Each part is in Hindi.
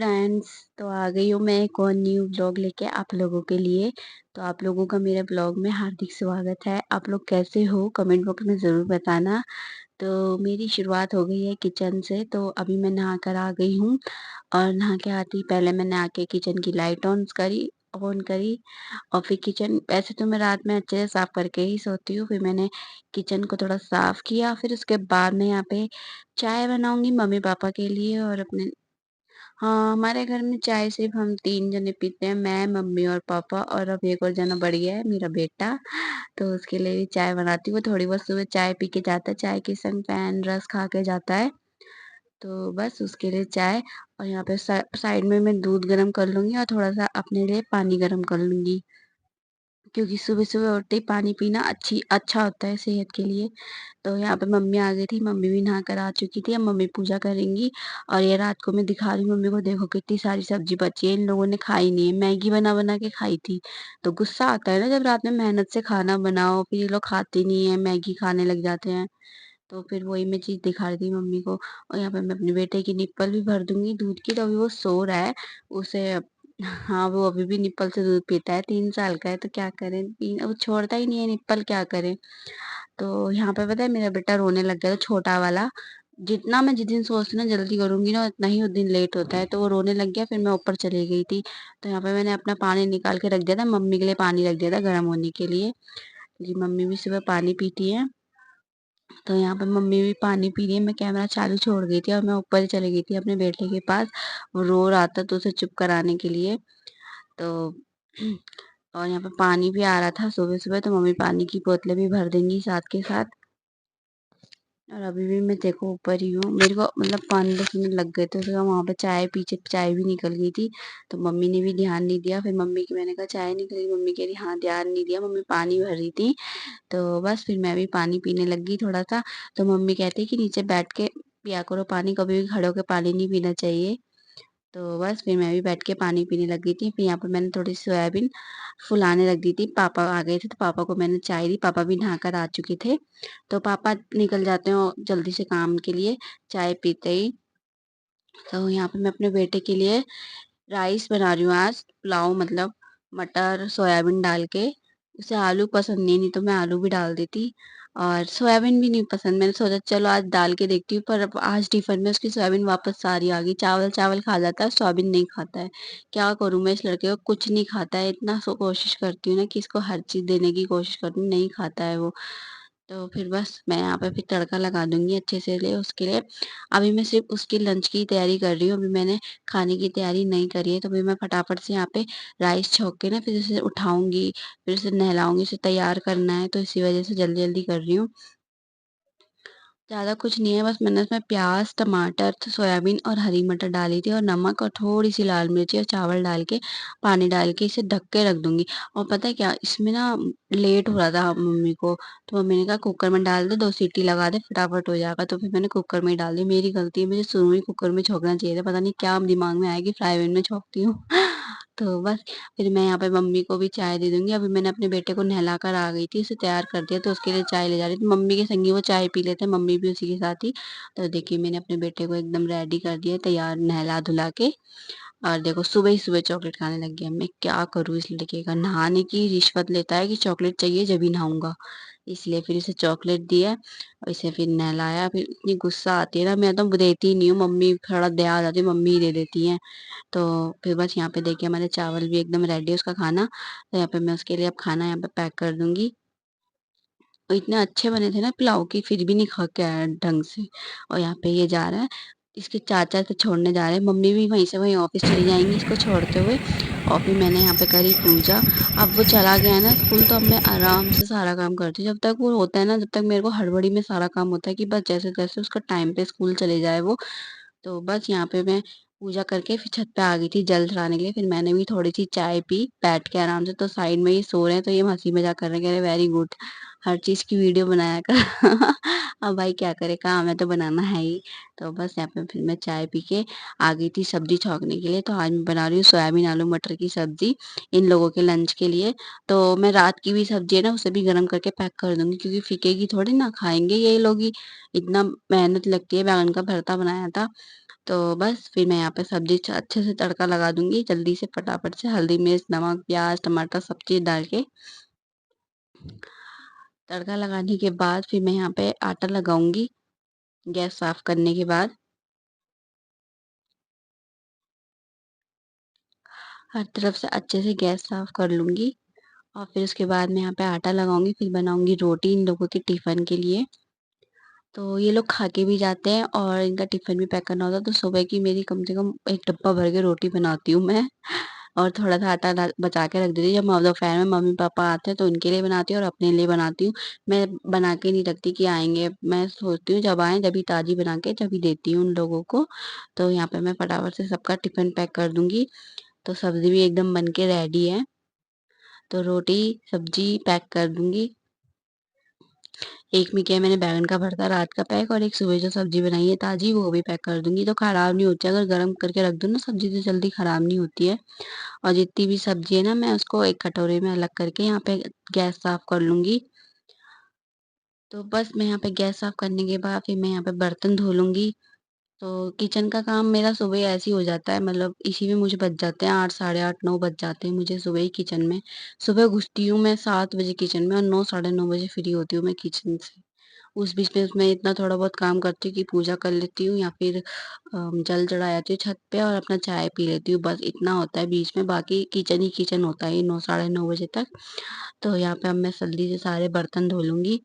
फ्रेंड्स, तो आ गई हूँ मैं एक और न्यू ब्लॉग लेके आप लोगों के लिए। तो आप लोगों का मेरे ब्लॉग में हार्दिक स्वागत है। आप लोग कैसे हो कमेंट बॉक्स में ज़रूर बताना। तो मेरी शुरुआत हो गई है किचन से। तो अभी मैं नहा कर आ गई हूँ और नहा के आती पहले मैंने आके किचन की लाइट ऑन करी और फिर किचन वैसे तो मैं रात में अच्छे से साफ करके ही सोती हूँ। फिर मैंने किचन को थोड़ा साफ किया, फिर उसके बाद मैं यहाँ पे चाय बनाऊंगी मम्मी पापा के लिए और अपने। हाँ, हमारे घर में चाय सिर्फ़ हम 3 जने पीते हैं, मैं, मम्मी और पापा और अब एक और जना बढ़ गया है, मेरा बेटा। तो उसके लिए भी चाय बनाती हूँ, वो थोड़ी बहुत सुबह चाय पी के जाता है, चाय के संग पैन रस्क खा के जाता है। तो बस उसके लिए चाय और यहाँ पे साइड में मैं दूध गरम कर लूँगी और थोड़ा-सा अपने लिए पानी गरम कर लूँगी। क्योंकि सुबह-सुबह उठते ही पानी पीना अच्छा होता है सेहत के लिए। तो यहाँ पे मम्मी आ गई थी, मम्मी भी नहा कर आ चुकी थी, अब मम्मी पूजा करेंगी और ये रात को मैं दिखा रही हूँ मम्मी को, देखो कितनी सारी सब्ज़ी बची है, इन लोगों ने खाई नहीं है, मैगी बना-बना के खाई थी। तो गुस्सा आता है ना जब रात में मेहनत से खाना बनाओ, फिर ये लोग खाते नहीं है, मैगी खाने लग जाते हैं। तो फिर वही मैं चीज़ दिखा रही थी मम्मी को और यहाँ पे मैं अपने बेटे की निप्पल भी भर दूँगी दूध की, तो अभी वो सो रहा है। उसे हाँ, वो अभी भी निप्पल से दूध पीता है, 3 साल का है तो क्या करें? वो छोड़ता ही नहीं है निप्पल, क्या करें? तो यहाँ पे पता है मेरा बेटा रोने लग गया था छोटा वाला। जितना मैं जिस दिन सोचती हूँ ना जल्दी करूँगी ना उतना ही उस दिन लेट होता है, तो वो रोने लग गया फिर मैं ऊपर चली गई थी। तो यहाँ पे मैंने अपना पानी निकाल के रख दिया था, मम्मी के लिए पानी रख दिया था गर्म होने के लिए, क्योंकि मम्मी भी सुबह पानी पीती है। तो यहाँ पे मम्मी भी पानी पी रही है, मैं कैमरा चालू छोड़ गई थी और मैं ऊपर ही चली गई थी अपने बेटे के पास। वो रो रहा था तो उसे चुप कराने के लिए। तो और यहाँ पे पानी भी आ रहा था सुबह-सुबह, तो मम्मी पानी की बोतलें भी भर देंगी साथ के साथ। और अभी भी मैं देखो ऊपर ही हूँ। मेरे को मतलब 5-10 मिनट लग गए थे, फिर वहाँ पे पीछे चाय भी निकल गई थी, तो मम्मी ने भी ध्यान नहीं दिया। फिर मम्मी की मैंने कहा चाय निकल गई, मम्मी कह रही हाँ, ध्यान नहीं दिया, मम्मी पानी भर रही थी। तो बस फिर मैं भी पानी पीने लगी थोड़ा-सा, तो मम्मी कहती है कि नीचे बैठ के पिया करो पानी, कभी भी खड़े होके पानी नहीं पीना चाहिए। तो बस फिर मैं भी बैठ के पानी पीने लगी थी। फिर यहाँ पे मैंने थोड़ी सोयाबीन फुलाने रख दी थी। पापा आ गए थे तो पापा को मैंने चाय दी, पापा भी नहाकर आ चुके थे। तो पापा निकल जाते हैं जल्दी से काम के लिए चाय पीते ही। तो यहाँ पे मैं अपने बेटे के लिए राइस बना रही हूँ आज, पुलाव मतलब मटर, सोयाबीन डाल के। उसे आलू पसंद नहीं तो मैं आलू भी डाल देती और सोयाबीन भी नहीं पसंद। मैंने सोचा चलो आज डाल के देखती हूँ, पर अब आज टिफ़िन में उसकी सोयाबीन वापस सारी आ गई। चावल-चावल खा जाता है, सोयाबीन नहीं खाता है। क्या करूँ मैं इस लड़के को, कुछ नहीं खाता है। इतना कोशिश करती हूँ ना कि इसको हर चीज़ देने की कोशिश करती हूँ, नहीं खाता है वो। तो फिर बस मैं यहाँ पे फिर तड़का लगा दूँगी अच्छे से ले उसके लिए। अभी मैं सिर्फ़ उसकी लंच की तैयारी कर रही हूँ, अभी मैंने खाने की तैयारी नहीं करी है, तो फिर मैं फटाफट से यहाँ पे राइस छौंक के ना फिर उसे उठाऊँगी, फिर उसे नहलाऊँगी, उसे तैयार करना है, तो इसी वज़ह से जल्दी-जल्दी कर रही हूँ। ज़्यादा कुछ नहीं है, बस मैंने उसमें प्याज़, टमाटर, सोयाबीन और हरी मटर डाली थी और नमक और थोड़ी-सी लाल मिर्ची और चावल डाल के, पानी डाल के इसे ढक के रख दूँगी। और पता है क्या, इसमें ना लेट हो रहा था मम्मी को, तो मम्मी ने कहा कुकर में डाल दे, 2 सीटी लगा दे, फटाफट हो जाएगा। तो फिर मैंने कुकर में ही डाल दी, मेरी गलती है, मुझे शुरू में ही कुकर में छौंकना चाहिए था, पता नहीं क्या दिमाग में आया कि फ्राई पैन में छौंकती हूँ। तो बस फिर मैं यहाँ पे मम्मी को भी चाय दे दूँगी। अभी मैंने अपने बेटे को नहला कर आ गई थी, उसे तैयार कर दिया तो उसके लिए चाय ले जा रही थी। मम्मी के संगी वो चाय पी लेते हैं, मम्मी भी उसी के साथ ही। तो देखिए मैंने अपने बेटे को एकदम रेडी कर दिया है, तैयार नहला-धुला के। और देखो सुबह ही सुबह चॉकलेट खाने लग गया। मैं क्या करूँ इस लड़के का, नहाने की रिश्वत लेता है कि चॉकलेट चाहिए जब ही नहाऊँगा। इसलिए फिर इसे चॉकलेट दिया और इसे फिर नहलाया। फिर इतनी गुस्सा आती है ना, मैं तो देती ही नहीं हूँ, मम्मी थोड़ा दया आ जाती है, मम्मी ही दे देती हैं। तो फिर बस यहाँ पे देखिए हमारे चावल भी एकदम रेडी है उसका खाना। तो यहाँ पे मैं उसके लिए अब खाना यहाँ पे पैक कर दूँगी। और इतने अच्छे बने थे ना पुलाव कि फिर भी नहीं खा के आया ढंग से। और यहाँ पे ये जा रहा है, इसके चाचा इसे छोड़ने जा रहे हैं, मम्मी भी वहीं से वहीं ऑफ़िस चली जाएँगी इसको छोड़ते हुए। और फिर मैंने यहाँ पे करी पूजा। अब वो चला गया है ना स्कूल, तो अब मैं आराम से सारा काम करती हूँ। जब तक वो होता है ना, जब तक मेरे को हड़बड़ी में सारा काम होता है कि बस जैसे-तैसे उसका टाइम पे स्कूल चले जाए वो। तो बस यहाँ पे मैं पूजा करके फिर छत पे आ गई थी जल चढ़ाने के लिए। फिर मैंने भी थोड़ी-सी चाय पी बैठ के आराम से, तो साइड में ये सो रहे हैं, तो ये हँसी-मज़ाक कर रहे हैं, कह रहे वेरी गुड। हर चीज़ की वीडियो बनाया कर। अब भाई क्या करे, काम है तो बनाना है ही। तो बस यहाँ पे फिर मैं चाय पी के आ गई थी सब्ज़ी छौंकने के लिए। तो आज मैं बना रही हूँ सोयाबीन आलू मटर की सब्ज़ी इन लोगों के लंच के लिए। तो मैं रात की भी सब्ज़ी है ना उसे भी गरम करके पैक कर दूँगी, क्योंकि फीकेगी थोड़ी ना, खाएँगे ये लोग ही। इतना मेहनत लगती है, बैंगन का भरता बनाया था। तो बस फिर मैं यहाँ पे सब्ज़ी अच्छे से तड़का लगा दूँगी जल्दी से फटाफट से, हल्दी, मिर्च, नमक, प्याज़, टमाटर सब चीज़ डाल के। तड़का लगाने के बाद फिर मैं यहाँ पे आटा लगाऊँगी, गैस साफ़ करने के बाद। हर तरफ से अच्छे से गैस साफ़ कर लूँगी और फिर उसके बाद मैं यहाँ पे आटा लगाऊँगी, फिर बनाऊँगी रोटी इन लोगों के टिफ़िन के लिए। तो ये लोग खा के भी जाते हैं और इनका टिफ़िन भी पैक करना होता है, तो सुबह की मेरी कम से कम 1 डब्बा भर के रोटी बनाती हूँ मैं। और थोड़ा-सा आटा डाल बचा के रख देती हूँ, जब दोपहर में मम्मी-पापा आते हैं तो उनके लिए बनाती हूँ और अपने लिए बनाती हूँ। मैं बना के नहीं रखती कि आएँगे, मैं सोचती हूँ जब आएँ तभी ताज़ी बना के तभी देती हूँ उन लोगों को। तो यहाँ पे मैं फटाफट से सबका टिफ़िन पैक कर दूँगी, तो सब्ज़ी भी एकदम बन के रेडी है। तो रोटी, सब्ज़ी पैक कर दूँगी। एक में क्या है, मैंने बैंगन का भरता रात का पैक और एक सुबह जो सब्ज़ी बनाई है ताज़ी वो भी पैक कर दूँगी, तो खराब नहीं होती है। अगर गरम करके रख दो ना सब्ज़ी तो जल्दी खराब नहीं होती है। और जितनी भी सब्ज़ी है ना मैं उसको एक कटोरे में अलग करके यहाँ पे गैस साफ़ कर लूँगी। तो बस मैं यहाँ पे गैस साफ़ करने के बाद फिर मैं यहाँ पे बर्तन धो लूँगी। तो किचन का काम मेरा सुबह ऐसे ही हो जाता है, मतलब इसी में मुझे बज जाते हैं 8 साढ़े 8 9 बज जाते हैं मुझे सुबह ही किचन में। सुबह घुसती हूँ मैं 7 बजे किचन में और 9 साढ़े 9 बजे फ्री होती हूँ मैं किचन से। उस बीच में मैं इतना थोड़ा बहुत काम करती हूँ कि पूजा कर लेती हूँ या फिर जल चढ़ा आती हूँ छत पे और अपना चाय पी लेती हूँ। बस इतना होता है बीच में, बाकी किचन ही किचन होता है ये 9 साढ़े 9 बजे तक। तो यहाँ पे अब मैं जल्दी से सारे बर्तन धो लूँगी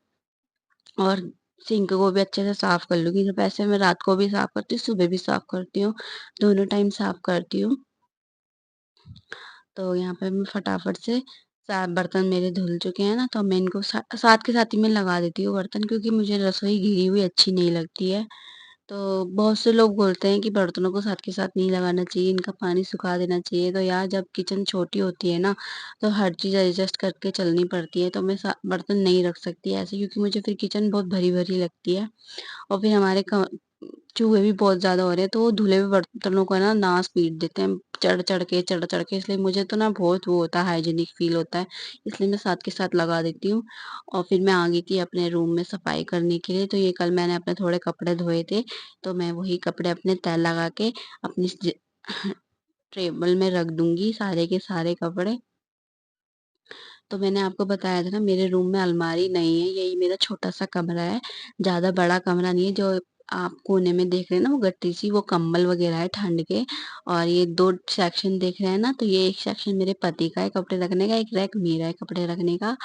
और सिंक को भी अच्छे से साफ कर लूँगी। तो वैसे मैं रात को भी साफ करती हूँ, सुबह भी साफ करती हूँ, दोनों टाइम साफ करती हूँ। तो यहाँ पे मैं फटाफट से बर्तन मेरे धुल चुके हैं ना, तो मैं इनको साथ के साथ ही मैं लगा देती हूँ बर्तन, क्योंकि मुझे रसोई घिरी हुई अच्छी नहीं लगती है। तो बहुत से लोग बोलते हैं कि बर्तनों को साथ के साथ नहीं लगाना चाहिए, इनका पानी सुखा देना चाहिए। तो यार जब किचन छोटी होती है ना, तो हर चीज़ एडजस्ट करके चलनी पड़ती है। तो मैं बर्तन नहीं रख सकती ऐसे, क्योंकि मुझे फिर किचन बहुत भरी-भरी लगती है। और फिर हमारे चूहे भी बहुत ज़्यादा हो रहे हैं, तो वो धुले हुए बर्तनों को ना नास पीट देते हैं चढ़-चढ़ के, इसलिए मुझे तो ना बहुत वो होता है, हाइजीनिक फ़ील होता है, इसलिए मैं साथ के साथ लगा देती हूँ। और फिर मैं आ गई थी अपने रूम में सफाई करने के लिए, तो ये कल मैंने अपने थोड़े कपड़े धोए थे, तो मैं वही कपड़े अपने तह लगा के अपनी टेबल में रख दूँगी सारे के सारे कपड़े। तो मैंने आपको बताया था ना मेरे रूम में अलमारी नहीं है, यही मेरा छोटा-सा कमरा है, ज़्यादा बड़ा कमरा नहीं है। जो आप कोने में देख रहे हैं ना वो गट्टी-सी, वो कंबल वगैरह है ठंड के। और ये 2 सेक्शन देख रहे हैं ना, तो ये एक सेक्शन मेरे पति का है कपड़े रखने का, एक रैक मेरा है कपड़े रखने का।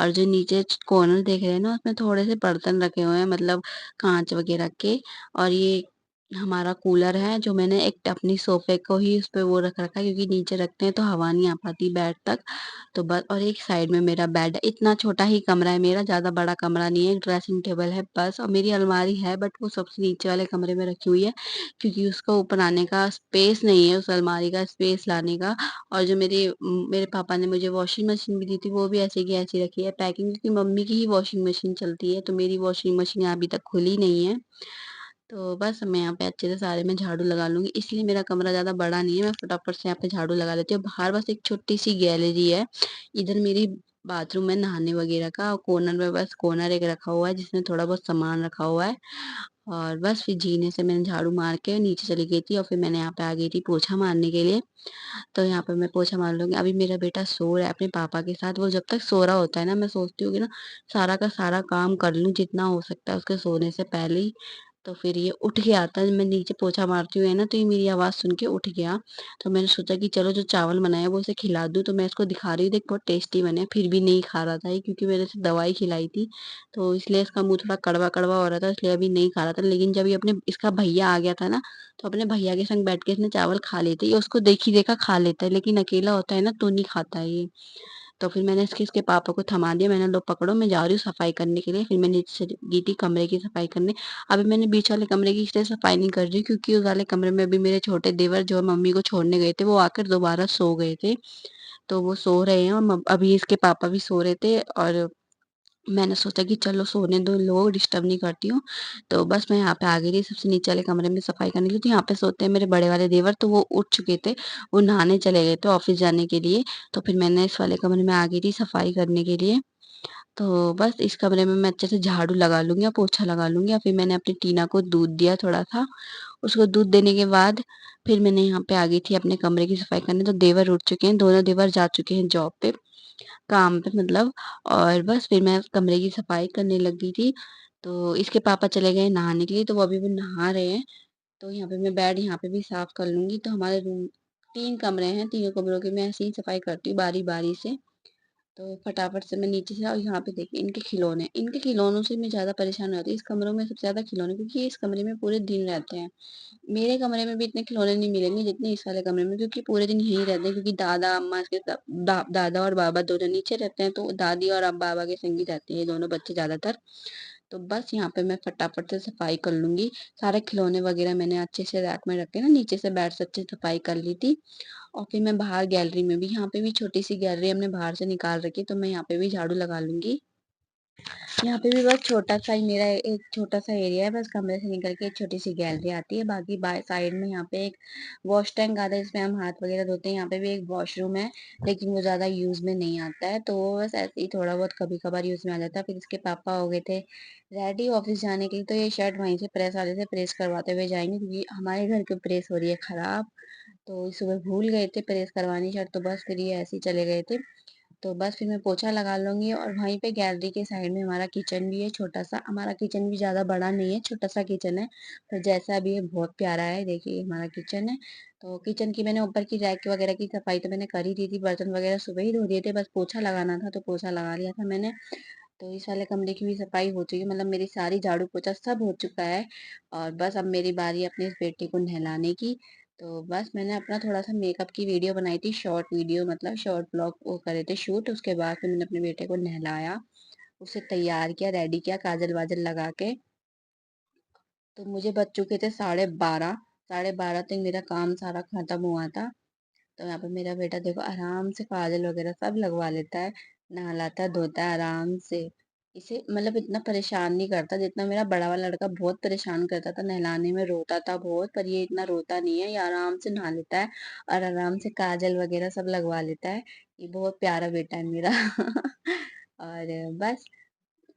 और जो नीचे कॉर्नर देख रहे हैं ना उसमें थोड़े से बर्तन रखे हुए हैं, मतलब काँच वगैरह के। और ये हमारा कूलर है जो मैंने एक अपनी सोफ़े को ही उस पे वो रख रखा है, क्योंकि नीचे रखते हैं तो हवा नहीं आ पाती बेड तक। तो बस, और एक साइड में मेरा बेड है। इतना छोटा ही कमरा है मेरा, ज़्यादा बड़ा कमरा नहीं है। एक ड्रेसिंग टेबल है बस, और मेरी अलमारी है बट वो सबसे नीचे वाले कमरे में रखी हुई है, क्योंकि उसको ऊपर आने का स्पेस नहीं है, उस अलमारी का स्पेस लाने का। और जो मेरे पापा ने मुझे वॉशिंग मशीन भी दी थी, वो भी ऐसे की ऐसी रखी है पैकिंग, क्योंकि मम्मी की ही वॉशिंग मशीन चलती है, तो मेरी वॉशिंग मशीन अभी तक खुली नहीं है। तो बस मैं यहाँ पे अच्छे से सारे में झाड़ू लगा लूँगी, इसलिए मेरा कमरा ज़्यादा बड़ा नहीं है, मैं फटाफट से यहाँ पे झाड़ू लगा लेती हूँ। बाहर बस एक छोटी-सी गैलरी है, इधर मेरी बाथरूम है नहाने वगैरह का, और कॉर्नर में बस कॉर्नर एक रखा हुआ है जिसमें थोड़ा बहुत सामान रखा हुआ है। और बस फिर जीने से मैंने झाड़ू मार के नीचे चली गई थी और फिर मैंने यहाँ पे आ गई थी पोछा मारने के लिए। तो यहाँ पे मैं पोछा मार लूँगी। अभी मेरा बेटा सो रहा है अपने पापा के साथ, वो जब तक सो रहा होता है ना मैं सोचती हूँ कि ना सारा का सारा काम कर लूँ जितना हो सकता है उसके सोने से पहले ही। तो फिर ये उठ के आता है, मैं नीचे पोछा मारती हूँ है ना, तो ये मेरी आवाज़ सुन के उठ गया। तो मैंने सोचा कि चलो जो चावल बनाए हैं वो इसे खिला दूँ, तो मैं इसको दिखा रही हूँ देख बहुत टेस्टी बने हैं, फिर भी नहीं खा रहा था ये, क्योंकि मैंने इसे दवाई खिलाई थी, तो इसलिए इसका मुँह थोड़ा कड़वा-कड़वा हो रहा था, इसलिए अभी नहीं खा रहा था। लेकिन जब ये अपने इसका भैया आ गया था ना, तो अपने भैया के संग बैठ के इसने चावल खा लिए थे। ये उसको देख ही देखा खा लेता है, लेकिन अकेला होता है ना तो नहीं खाता है ये। तो फिर मैंने इसके पापा को थमा दिया, मैंने लो पकड़ो मैं जा रही हूँ सफाई करने के लिए। फिर मैं नीचे चली गई थी कमरे की सफाई करने। अभी मैंने बीच वाले कमरे की इसलिए सफाई नहीं कर रही, क्योंकि उस वाले कमरे में अभी मेरे छोटे देवर जो मम्मी को छोड़ने गए थे वो आकर दोबारा सो गए थे। तो वो सो रहे हैं और अभी इसके पापा भी सो रहे थे, और मैंने सोचा कि चलो सोने दो, लो डिस्टर्ब नहीं करती हूँ। तो बस मैं यहाँ पे आ गई थी सबसे नीचे वाले कमरे में सफाई करने के लिए। तो यहाँ पे सोते हैं मेरे बड़े वाले देवर, तो वो उठ चुके थे, वो नहाने चले गए थे ऑफ़िस जाने के लिए। तो फिर मैंने इस वाले कमरे में आ गई थी सफाई करने के लिए। तो बस इस कमरे में मैं अच्छे से झाड़ू लगा लूँगी और पोछा लगा लूँगी, और फिर मैंने अपनी टीना को दूध दिया थोड़ा-सा। उसको दूध देने के बाद फिर मैंने यहाँ पे आ गई थी अपने कमरे की सफाई करने। तो देवर उठ चुके हैं, दोनों देवर जा चुके हैं जॉब पे, काम पे मतलब। और बस फिर मैं कमरे की सफाई करने लग गई थी। तो इसके पापा चले गए नहाने के लिए, तो वो अभी वो नहा रहे हैं। तो यहाँ पे मैं बेड यहाँ पे भी साफ कर लूँगी। तो हमारे रूम 3 कमरे हैं, तीनों कमरों की मैं ऐसे ही सफाई करती हूँ बारी-बारी से। तो फटाफट से मैं नीचे से, और यहाँ पे देखिए इनके खिलौनों से मैं ज़्यादा परेशान हो जाती हूँ। इस कमरों में सबसे ज़्यादा खिलौने, क्योंकि ये इस कमरे में पूरे दिन रहते हैं। मेरे कमरे में भी इतने खिलौने नहीं मिलेंगे जितने इस वाले कमरे में, क्योंकि पूरे दिन यहीं रहते हैं, क्योंकि दादा अम्मा के साथ दादा और बाबा दोनों नीचे रहते हैं, तो दादी और अब बाबा के संग ही रहते हैं ये दोनों बच्चे ज़्यादातर। तो बस यहाँ पे मैं फटाफट से सफाई कर लूँगी। सारे खिलौने वगैरह मैंने अच्छे से रैक में रख के ना नीचे से बेड से अच्छे से सफाई कर ली थी। और फिर मैं बाहर गैलरी में भी, यहाँ पे भी छोटी-सी गैलरी हमने बाहर से निकाल रखी है, तो मैं यहाँ पे भी झाड़ू लगा लूँगी। यहाँ पे भी बस छोटा-सा ही मेरा एक छोटा-सा एरिया है, बस कमरे से निकल के एक छोटी-सी गैलरी आती है। बाकी बाय साइड में यहाँ पे एक वॉश टैंक आता है, जिसमें हम हाथ वगैरह धोते हैं। यहाँ पे भी एक वॉशरूम है, लेकिन वो ज़्यादा यूज़ में नहीं आता है, तो वो बस ऐसे ही थोड़ा बहुत कभी-कभार यूज़ में आ जाता है। फिर इसके पापा हो गए थे रेडी ऑफ़िस जाने के लिए, तो ये शर्ट वहीं से प्रेस वाले से प्रेस करवाते हुए जाएँगे, क्योंकि हमारे घर की प्रेस हो रही है खराब। तो ये सुबह भूल गए थे प्रेस करवानी शर्ट, तो बस फिर ये ऐसे ही चले गए थे। तो बस फिर मैं पोछा लगा लूँगी, और वहीं पे गैलरी के साइड में हमारा किचन भी है छोटा-सा। हमारा किचन भी ज़्यादा बड़ा नहीं है, छोटा-सा किचन है, पर जैसा भी है बहुत प्यारा है। देखिए ये हमारा किचन है। तो किचन की मैंने ऊपर की रैक वगैरह की सफाई तो मैंने कर ही दी थी, बर्तन वगैरह सुबह ही धो दिए थे, बस पोछा लगाना था तो पोछा लगा लिया था मैंने। तो इस वाले कमरे की भी सफाई हो चुकी है, मतलब मेरी सारी झाड़ू-पोछा सब हो चुका है, और बस अब मेरी बारी है अपने इस बेटे को नहलाने की। तो बस मैंने अपना थोड़ा-सा मेकअप की वीडियो बनाई थी, शॉर्ट वीडियो मतलब शॉर्ट व्लॉग वो करे थे शूट। उसके बाद फिर मैंने अपने बेटे को नहलाया, उसे तैयार किया, रेडी किया काजल-वाजल लगा के। तो मुझे बज चुके थे 12:30, 12:30 तक मेरा काम सारा खत्म हुआ था। तो यहाँ पे मेरा बेटा देखो आराम से काजल वगैरह सब लगवा लेता है, नहलाता धोता है आराम से। इसे मतलब इतना परेशान नहीं करता जितना मेरा बड़ा वाला लड़का बहुत परेशान करता था, नहलाने में रोता था बहुत, पर ये इतना रोता नहीं है, ये आराम से नहा लेता है और आराम से काजल वगैरह सब लगवा लेता है। ये बहुत प्यारा बेटा है मेरा। और बस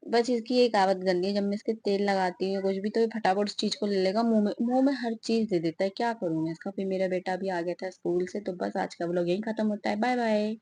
बस इसकी एक आदत गंदी है, जब मैं इसके तेल लगाती हूँ या कुछ भी तो ये फटाफट उस चीज़ को ले लेगा, मुँह में हर चीज़ दे देता है, क्या करूँ मैं इसका? फिर मेरा बेटा अभी आ गया था स्कूल से, तो बस आज का व्लॉग यहीं खत्म होता है। Bye bye.